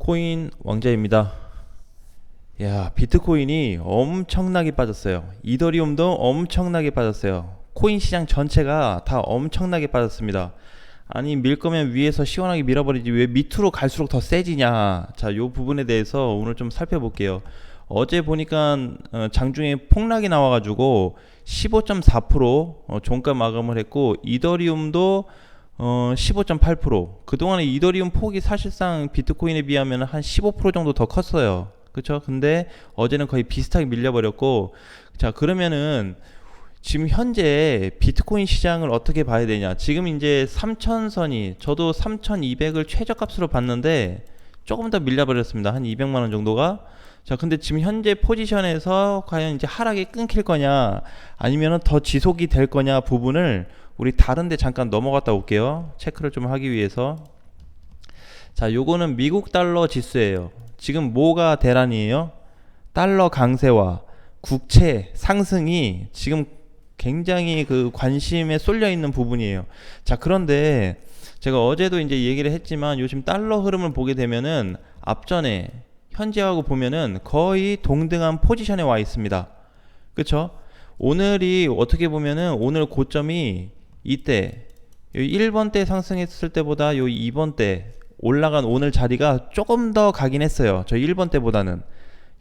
코인 왕자입니다. 야, 비트코인이 엄청나게 빠졌어요. 이더리움도 엄청나게 빠졌어요. 코인 시장 전체가 다 엄청나게 빠졌습니다. 아니, 밀 거면 위에서 시원하게 밀어버리지 왜 밑으로 갈수록 더 세지냐. 자, 요 부분에 대해서 오늘 좀 살펴볼게요. 어제 보니까 장중에 폭락이 나와가지고 15.4% 종가 마감을 했고, 이더리움도 15.8%. 그동안에 이더리움 폭이 사실상 비트코인에 비하면 한 15% 정도 더 컸어요. 그쵸? 근데 어제는 거의 비슷하게 밀려버렸고, 자, 그러면은 지금 현재 비트코인 시장을 어떻게 봐야 되냐. 지금 이제 3000선이, 저도 3200을 최저값으로 봤는데 조금 더 밀려버렸습니다. 한 200만원 정도가. 자, 근데 지금 현재 포지션에서 과연 이제 하락이 끊길 거냐, 아니면은 더 지속이 될 거냐 부분을 우리 다른 데 잠깐 넘어갔다 올게요. 체크를 좀 하기 위해서. 자, 요거는 미국 달러 지수예요. 지금 뭐가 대란이에요? 달러 강세와 국채 상승이 지금 굉장히 그 관심에 쏠려 있는 부분이에요. 자, 그런데 제가 어제도 이제 얘기를 했지만 요즘 달러 흐름을 보게 되면은 앞전에 현재하고 보면은 거의 동등한 포지션에 와 있습니다. 그쵸? 오늘이 어떻게 보면은 오늘 고점이 이때 1번대 상승했을 때보다 요 2번대 올라간 오늘 자리가 조금 더 가긴 했어요. 저 1번대보다는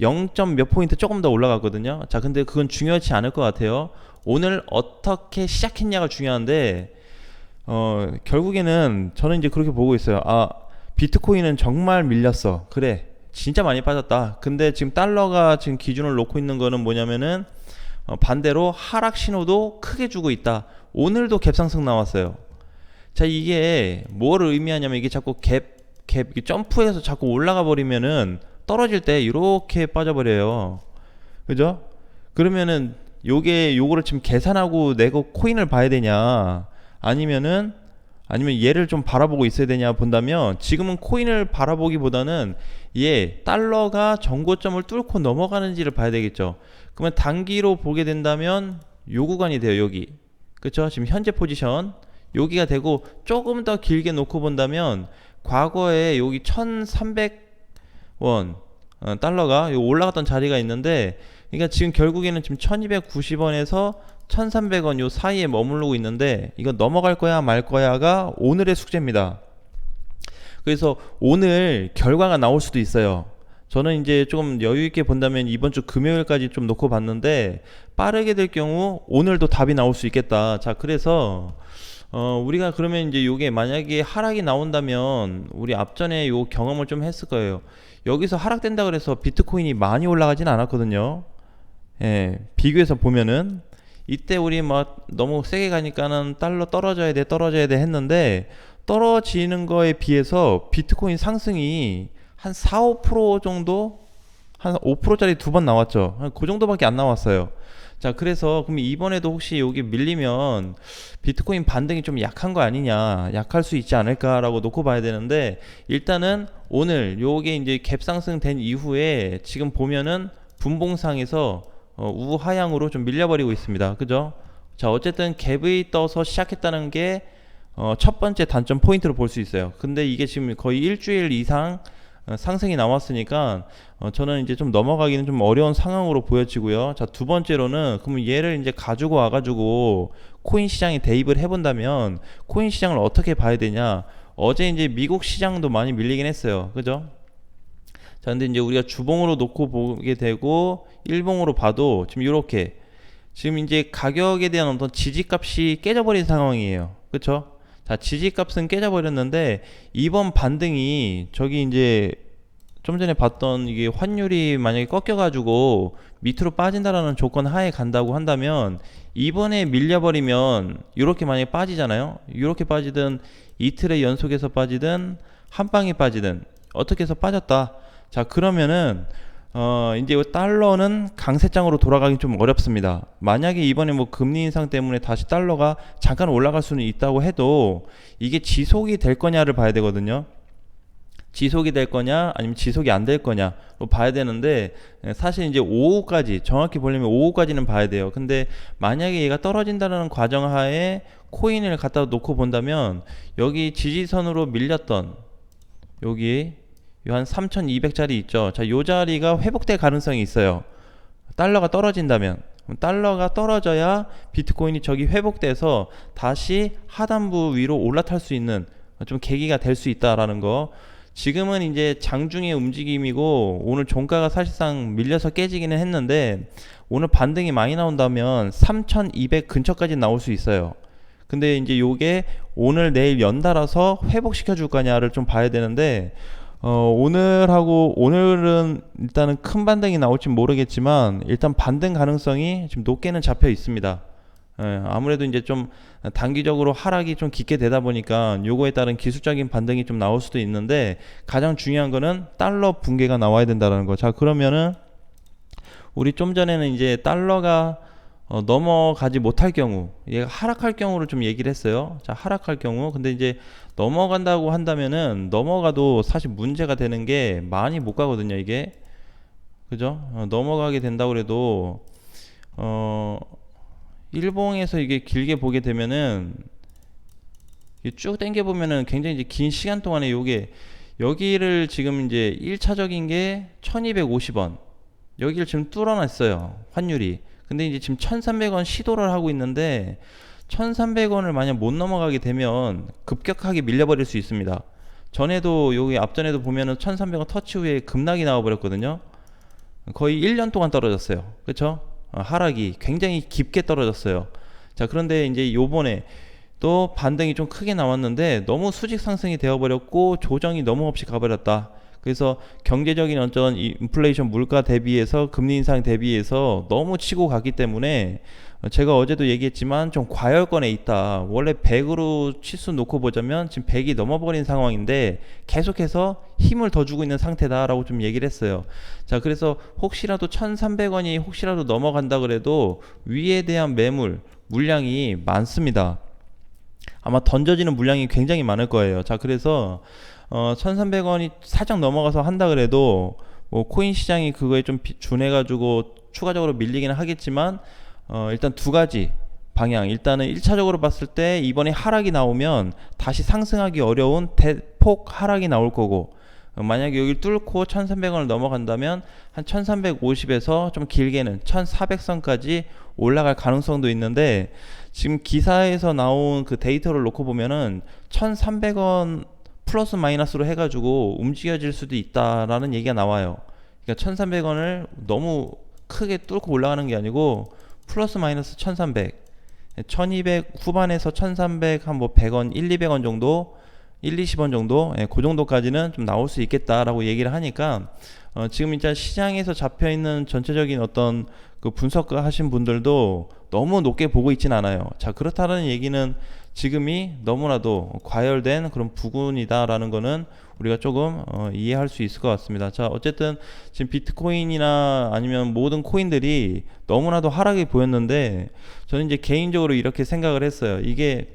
0. 몇 포인트 조금 더 올라갔거든요. 자, 근데 그건 중요하지 않을 것 같아요. 오늘 어떻게 시작했냐가 중요한데, 결국에는 저는 이제 그렇게 보고 있어요. 아, 비트코인은 정말 밀렸어. 그래, 진짜 많이 빠졌다. 근데 지금 달러가 지금 기준을 놓고 있는 거는 뭐냐면은 반대로 하락 신호도 크게 주고 있다. 오늘도 갭상승 나왔어요. 자, 이게 뭐를 의미하냐면, 이게 자꾸 갭 점프해서 자꾸 올라가 버리면은 떨어질 때 이렇게 빠져버려요. 그죠? 그러면은 요거를 지금 계산하고 내고 코인을 봐야 되냐, 아니면 얘를 좀 바라보고 있어야 되냐 본다면, 지금은 코인을 바라보기보다는 달러가 정고점을 뚫고 넘어가는지를 봐야 되겠죠. 그러면 단기로 보게 된다면 요 구간이 돼요. 여기. 그쵸? 지금 현재 포지션 여기가 되고, 조금 더 길게 놓고 본다면 과거에 여기 1300원 달러가 올라갔던 자리가 있는데, 그러니까 지금 결국에는 지금 1290원에서 1300원 요 사이에 머무르고 있는데, 이거 넘어갈 거야 말 거야가 오늘의 숙제입니다. 그래서 오늘 결과가 나올 수도 있어요. 저는 이제 조금 여유 있게 본다면 이번 주 금요일까지 좀 놓고 봤는데, 빠르게 될 경우 오늘도 답이 나올 수 있겠다. 자, 그래서 우리가 그러면 이제 요게 만약에 하락이 나온다면 우리 앞전에 요 경험을 좀 했을 거예요. 여기서 하락된다 그래서 비트코인이 많이 올라가진 않았거든요. 예, 비교해서 보면은 이때 우리 막 너무 세게 가니까는 달러 떨어져야 돼 했는데, 떨어지는 거에 비해서 비트코인 상승이 한 4, 5% 정도, 한 5%짜리 두 번 나왔죠. 그 정도밖에 안 나왔어요. 자, 그래서 그럼 이번에도 혹시 여기 밀리면 비트코인 반등이 좀 약한 거 아니냐, 약할 수 있지 않을까라고 놓고 봐야 되는데, 일단은 오늘 요게 이제 갭 상승된 이후에 지금 보면은 분봉상에서 우하향으로 좀 밀려버리고 있습니다. 그죠? 자, 어쨌든 갭이 떠서 시작했다는 게 첫 번째 단점 포인트로 볼 수 있어요. 근데 이게 지금 거의 일주일 이상 상승이 나왔으니까 저는 이제 좀 넘어가기는 좀 어려운 상황으로 보여지고요. 자, 두 번째로는 그러면 얘를 이제 가지고 와가지고 코인 시장에 대입을 해본다면 코인 시장을 어떻게 봐야 되냐. 어제 이제 미국 시장도 많이 밀리긴 했어요. 그죠? 자, 근데 이제 우리가 주봉으로 놓고 보게 되고 일봉으로 봐도 지금 이렇게 지금 이제 가격에 대한 어떤 지지값이 깨져버린 상황이에요. 그쵸? 자, 지지값은 깨져버렸는데 이번 반등이 저기 이제 좀 전에 봤던 이게 환율이 만약에 꺾여가지고 밑으로 빠진다라는 조건 하에 간다고 한다면, 이번에 밀려버리면 이렇게 만약에 빠지잖아요. 이렇게 빠지든 이틀의 연속해서 빠지든 한 방에 빠지든 어떻게 해서 빠졌다. 자, 그러면은 이제 달러는 강세장으로 돌아가기 좀 어렵습니다. 만약에 이번에 뭐 금리 인상 때문에 다시 달러가 잠깐 올라갈 수는 있다고 해도 이게 지속이 될 거냐를 봐야 되거든요. 지속이 될 거냐 아니면 지속이 안 될 거냐로 봐야 되는데, 사실 이제 오후까지, 정확히 보려면 오후까지는 봐야 돼요. 근데 만약에 얘가 떨어진다는 과정하에 코인을 갖다 놓고 본다면, 여기 지지선으로 밀렸던 여기 요 한 3,200짜리 있죠. 자, 요 자리가 회복될 가능성이 있어요. 달러가 떨어진다면. 달러가 떨어져야 비트코인이 저기 회복돼서 다시 하단부 위로 올라탈 수 있는 좀 계기가 될 수 있다라는 거. 지금은 이제 장중의 움직임이고 오늘 종가가 사실상 밀려서 깨지기는 했는데 오늘 반등이 많이 나온다면 3,200 근처까지 나올 수 있어요. 근데 이제 요게 오늘 내일 연달아서 회복시켜 줄 거냐를 좀 봐야 되는데 오늘은 일단은 큰 반등이 나올지 모르겠지만 일단 반등 가능성이 지금 높게는 잡혀 있습니다. 아무래도 이제 좀 단기적으로 하락이 좀 깊게 되다 보니까 요거에 따른 기술적인 반등이 좀 나올 수도 있는데 가장 중요한 거는 달러 붕괴가 나와야 된다는 거. 자, 그러면은 우리 좀 전에는 이제 달러가 넘어가지 못할 경우, 얘가 하락할 경우를 좀 얘기를 했어요. 자, 하락할 경우. 근데 이제 넘어간다고 한다면은 넘어가도 사실 문제가 되는 게 많이 못 가거든요, 이게. 그죠? 넘어가게 된다고 해도 일봉에서 이게 길게 보게 되면은 쭉 당겨 보면은 굉장히 이제 긴 시간 동안에 요게 여기를 지금 이제 1차적인 게 1250원. 여기를 지금 뚫어놨어요, 환율이. 근데 이제 지금 1300원 시도를 하고 있는데 1300원을 만약 못 넘어가게 되면 급격하게 밀려버릴 수 있습니다. 전에도 여기 앞전에도 보면은 1300원 터치 후에 급락이 나와버렸거든요. 거의 1년 동안 떨어졌어요. 그쵸? 하락이 굉장히 깊게 떨어졌어요. 자, 그런데 이제 요번에 또 반등이 좀 크게 나왔는데 너무 수직 상승이 되어버렸고 조정이 너무 없이 가버렸다. 그래서 경제적인 어떤 인플레이션 물가 대비해서 금리 인상 대비해서 너무 치고 가기 때문에 제가 어제도 얘기했지만 좀 과열권에 있다. 원래 100으로 치수 놓고 보자면 지금 100이 넘어버린 상황인데 계속해서 힘을 더 주고 있는 상태다라고 좀 얘기를 했어요. 자, 그래서 혹시라도 1300원이 혹시라도 넘어간다 그래도 위에 대한 매물 물량이 많습니다. 아마 던져지는 물량이 굉장히 많을 거예요. 자, 그래서 1300원이 살짝 넘어가서 한다 그래도 뭐 코인 시장이 그거에 좀 준해 가지고 추가적으로 밀리기는 하겠지만 일단 두 가지 방향. 일단은 1차적으로 봤을 때 이번에 하락이 나오면 다시 상승하기 어려운 대폭 하락이 나올 거고, 만약에 여기를 뚫고 1300원을 넘어간다면 한 1350에서 좀 길게는 1400선까지 올라갈 가능성도 있는데, 지금 기사에서 나온 그 데이터를 놓고 보면은 1300원 플러스 마이너스로 해가지고 움직여질 수도 있다라는 얘기가 나와요. 그러니까 1300원을 너무 크게 뚫고 올라가는 게 아니고 플러스 마이너스 1300, 1200 후반에서 1300 한 뭐 100원, 1, 200원 정도, 1, 20원 정도, 그 정도까지는 좀 나올 수 있겠다라고 얘기를 하니까 지금 이제 시장에서 잡혀 있는 전체적인 어떤 그 분석 하신 분들도 너무 높게 보고 있진 않아요. 자, 그렇다는 얘기는 지금이 너무나도 과열된 그런 부분이다라는 거는 우리가 조금 이해할 수 있을 것 같습니다. 자, 어쨌든 지금 비트코인이나 아니면 모든 코인들이 너무나도 하락이 보였는데 저는 이제 개인적으로 이렇게 생각을 했어요. 이게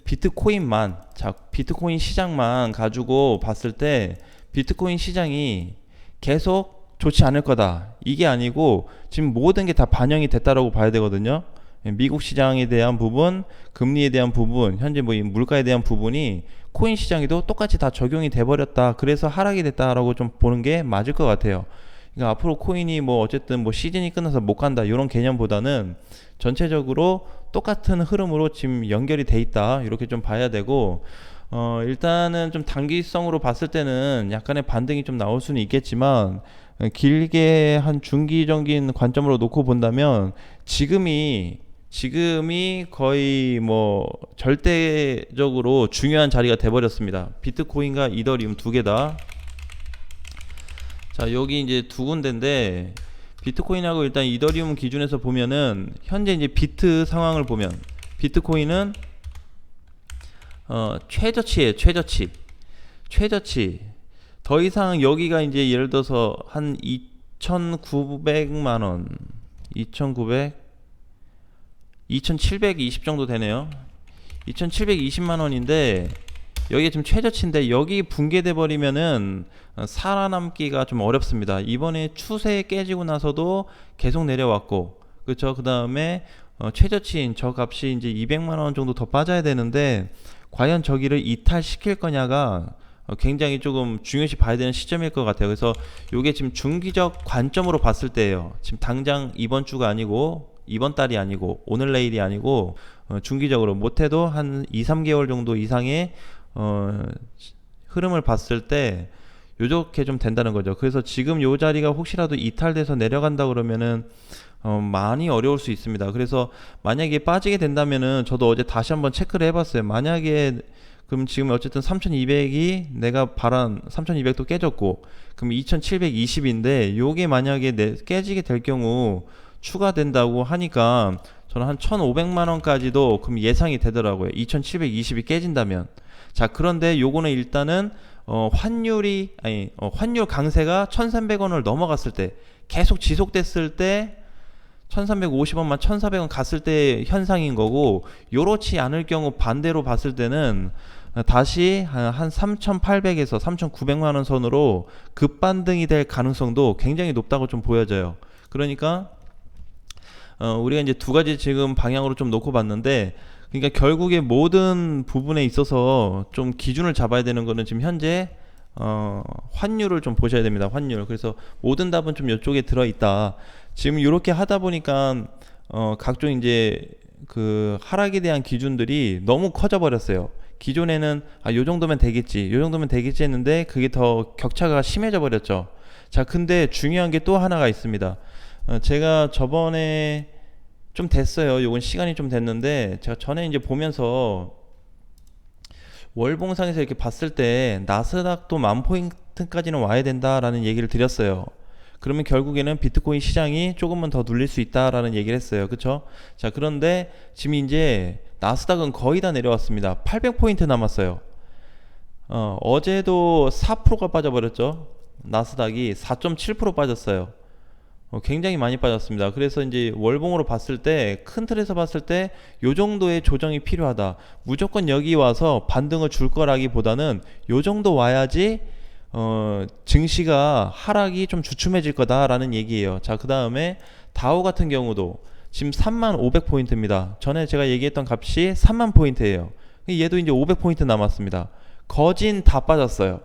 비트코인만, 자, 비트코인 시장만 가지고 봤을 때 비트코인 시장이 계속 좋지 않을 거다. 이게 아니고 지금 모든 게 다 반영이 됐다라고 봐야 되거든요. 미국 시장에 대한 부분, 금리에 대한 부분, 현재 뭐 물가에 대한 부분이 코인 시장에도 똑같이 다 적용이 돼 버렸다. 그래서 하락이 됐다라고 좀 보는 게 맞을 것 같아요. 그러니까 앞으로 코인이 뭐 어쨌든 뭐 시즌이 끝나서 못 간다 이런 개념보다는 전체적으로 똑같은 흐름으로 지금 연결이 돼 있다 이렇게 좀 봐야 되고, 일단은 좀 단기성으로 봤을 때는 약간의 반등이 좀 나올 수는 있겠지만 길게 한 중기적인 관점으로 놓고 본다면 지금이 거의 뭐 절대적으로 중요한 자리가 돼버렸습니다. 비트코인과 이더리움 두 개다. 자, 여기 이제 두 군데인데 비트코인하고 일단 이더리움 기준에서 보면은 현재 이제 비트 상황을 보면 비트코인은 최저치예요. 최저치. 더 이상 여기가 이제 예를 들어서 한 2,900만 원, 2,720 정도 되네요. 2,720만 원인데 여기 지금 최저치인데 여기 붕괴돼 버리면은 살아남기가 좀 어렵습니다. 이번에 추세 깨지고 나서도 계속 내려왔고, 그렇죠? 그 다음에 최저치인 저 값이 이제 200만 원 정도 더 빠져야 되는데 과연 저기를 이탈시킬 거냐가 굉장히 조금 중요시 봐야 되는 시점일 것 같아요. 그래서 요게 지금 중기적 관점으로 봤을 때예요. 지금 당장 이번 주가 아니고 이번 달이 아니고 오늘 내일이 아니고 중기적으로 못해도 한 2, 3개월 정도 이상의 어, 흐름을 봤을 때 요렇게 좀 된다는 거죠. 그래서 지금 요 자리가 혹시라도 이탈돼서 내려간다 그러면은 많이 어려울 수 있습니다. 그래서 만약에 빠지게 된다면은 저도 어제 다시 한번 체크를 해봤어요. 만약에 그럼 지금 어쨌든 3200이 내가 바란 3200도 깨졌고 그럼 2720인데 요게 만약에 깨지게 될 경우 추가된다고 하니까 저는 한 1500만 원까지도 그럼 예상이 되더라고요. 2720이 깨진다면. 자, 그런데 요거는 일단은 환율 강세가 1300원을 넘어갔을 때 계속 지속됐을 때 1350원만 1400원 갔을 때 현상인 거고, 요렇지 않을 경우 반대로 봤을 때는 다시 한 3800에서 3900만원 선으로 급반등이 될 가능성도 굉장히 높다고 좀 보여져요. 그러니까 우리가 이제 두 가지 지금 방향으로 좀 놓고 봤는데, 그러니까 결국에 모든 부분에 있어서 좀 기준을 잡아야 되는 거는 지금 현재 환율을 좀 보셔야 됩니다. 환율. 그래서 모든 답은 좀 이쪽에 들어 있다. 지금 이렇게 하다 보니까 각종 이제 그 하락에 대한 기준들이 너무 커져 버렸어요. 기존에는 요 정도면 되겠지, 요 정도면 되겠지 했는데 그게 더 격차가 심해져 버렸죠. 자, 근데 중요한 게 또 하나가 있습니다. 제가 저번에 좀 됐어요. 요건 시간이 좀 됐는데 제가 전에 이제 보면서 월봉상에서 이렇게 봤을 때 나스닥도 10,000포인트까지는 와야 된다라는 얘기를 드렸어요. 그러면 결국에는 비트코인 시장이 조금은 더 눌릴 수 있다라는 얘기를 했어요. 그쵸? 자, 그런데 지금 이제 나스닥은 거의 다 내려왔습니다. 800포인트 남았어요. 어제도 4%가 빠져버렸죠. 나스닥이 4.7% 빠졌어요. 굉장히 많이 빠졌습니다. 그래서 이제 월봉으로 봤을 때, 큰 틀에서 봤을 때 요 정도의 조정이 필요하다. 무조건 여기 와서 반등을 줄 거라기보다는 요 정도 와야지 증시가 하락이 좀 주춤해질 거다라는 얘기예요. 자, 그 다음에 다우 같은 경우도 지금 35,500포인트입니다. 전에 제가 얘기했던 값이 30,000포인트예요. 얘도 이제 500포인트 남았습니다. 거진 다 빠졌어요.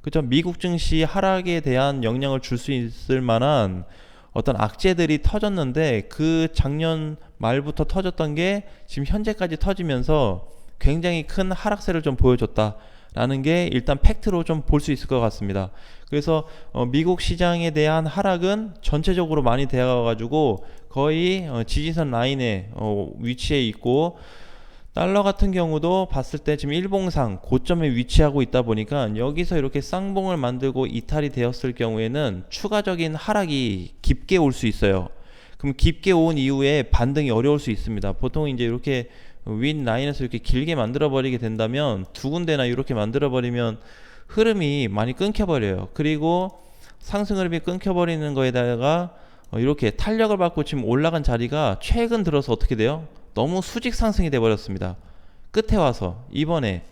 그죠? 미국 증시 하락에 대한 영향을 줄 수 있을 만한 어떤 악재들이 터졌는데, 그 작년 말부터 터졌던 게 지금 현재까지 터지면서 굉장히 큰 하락세를 좀 보여줬다라는 게 일단 팩트로 좀 볼 수 있을 것 같습니다. 그래서 미국 시장에 대한 하락은 전체적으로 많이 되어 가지고 거의 지지선 라인에 위치해 있고, 달러 같은 경우도 봤을 때 지금 일봉상 고점에 위치하고 있다 보니까 여기서 이렇게 쌍봉을 만들고 이탈이 되었을 경우에는 추가적인 하락이 깊게 올 수 있어요. 그럼 깊게 온 이후에 반등이 어려울 수 있습니다. 보통 이제 이렇게 윗 라인에서 이렇게 길게 만들어 버리게 된다면, 두 군데나 이렇게 만들어 버리면 흐름이 많이 끊겨 버려요. 그리고 상승 흐름이 끊겨 버리는 거에다가 이렇게 탄력을 받고 지금 올라간 자리가 최근 들어서 어떻게 돼요? 너무 수직 상승이 돼 버렸습니다. 끝에 와서 이번에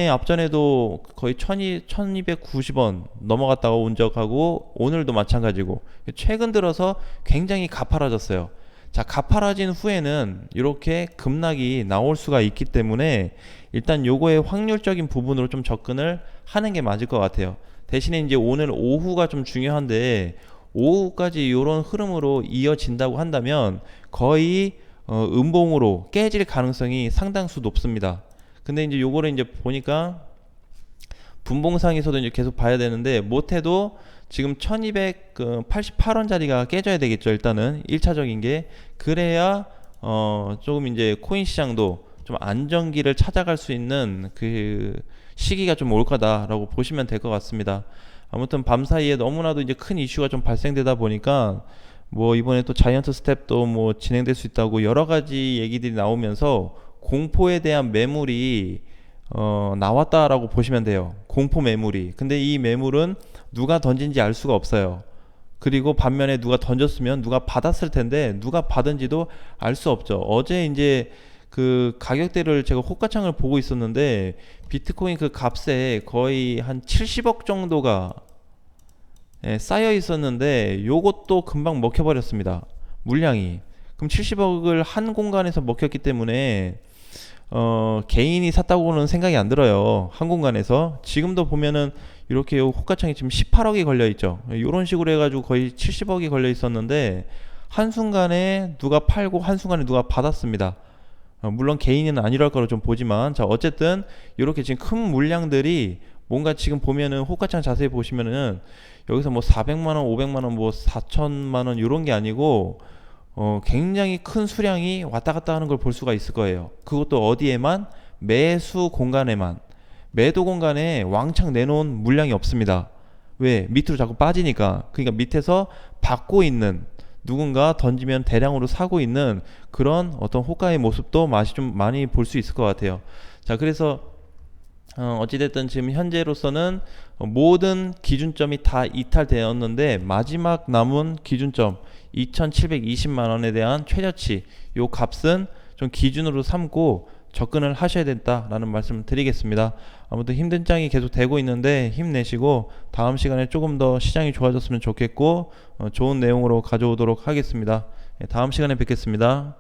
앞전에도 거의 1290원 넘어갔다가 온 적하고 오늘도 마찬가지고, 최근 들어서 굉장히 가파라졌어요. 자, 가파라진 후에는 이렇게 급락이 나올 수가 있기 때문에 일단 요거의 확률적인 부분으로 좀 접근을 하는 게 맞을 것 같아요. 대신에 이제 오늘 오후가 좀 중요한데, 오후까지 이런 흐름으로 이어진다고 한다면 거의 음봉으로 깨질 가능성이 상당수 높습니다. 근데 이제 요거를 이제 보니까 분봉상에서도 이제 계속 봐야 되는데, 못해도 지금 1288원 자리가 깨져야 되겠죠. 일단은 1차적인 게. 그래야 조금 이제 코인 시장도 좀 안정기를 찾아갈 수 있는 그 시기가 좀 올 거다라고 보시면 될 것 같습니다. 아무튼 밤 사이에 너무나도 이제 큰 이슈가 좀 발생되다 보니까 뭐 이번에 또 자이언트 스텝도 뭐 진행될 수 있다고 여러 가지 얘기들이 나오면서 공포에 대한 매물이 나왔다라고 보시면 돼요. 공포 매물이. 근데 이 매물은 누가 던진지 알 수가 없어요. 그리고 반면에 누가 던졌으면 누가 받았을 텐데 누가 받은지도 알 수 없죠. 어제 이제 그 가격대를 제가 호가창을 보고 있었는데, 비트코인 그 값에 거의 한 70억 정도가 쌓여 있었는데 요것도 금방 먹혀버렸습니다. 물량이. 그럼 70억을 한 공간에서 먹혔기 때문에 개인이 샀다고는 생각이 안 들어요. 항공관에서 지금도 보면은 이렇게 요 호가창이 지금 18억이 걸려 있죠. 이런 식으로 해가지고 거의 70억이 걸려 있었는데 한순간에 누가 팔고 한순간에 누가 받았습니다. 물론 개인은 아니랄 거로 좀 보지만, 자 어쨌든 이렇게 지금 큰 물량들이 뭔가 지금 보면은 호가창 자세히 보시면은 여기서 뭐 400만 원, 500만 원, 뭐 4천만 원 이런 게 아니고 굉장히 큰 수량이 왔다 갔다 하는 걸 볼 수가 있을 거예요. 그것도 어디에만? 매수 공간에만. 매도 공간에 왕창 내놓은 물량이 없습니다. 왜? 밑으로 자꾸 빠지니까. 그러니까 밑에서 받고 있는, 누군가 던지면 대량으로 사고 있는 그런 어떤 호가의 모습도 맛이 좀 많이 볼 수 있을 것 같아요. 자, 그래서 어찌됐든 지금 현재로서는 모든 기준점이 다 이탈되었는데 마지막 남은 기준점 2,720만 원에 대한 최저치, 요 값은 좀 기준으로 삼고 접근을 하셔야 된다라는 말씀을 드리겠습니다. 아무튼 힘든 장이 계속 되고 있는데 힘내시고 다음 시간에 조금 더 시장이 좋아졌으면 좋겠고 좋은 내용으로 가져오도록 하겠습니다. 다음 시간에 뵙겠습니다.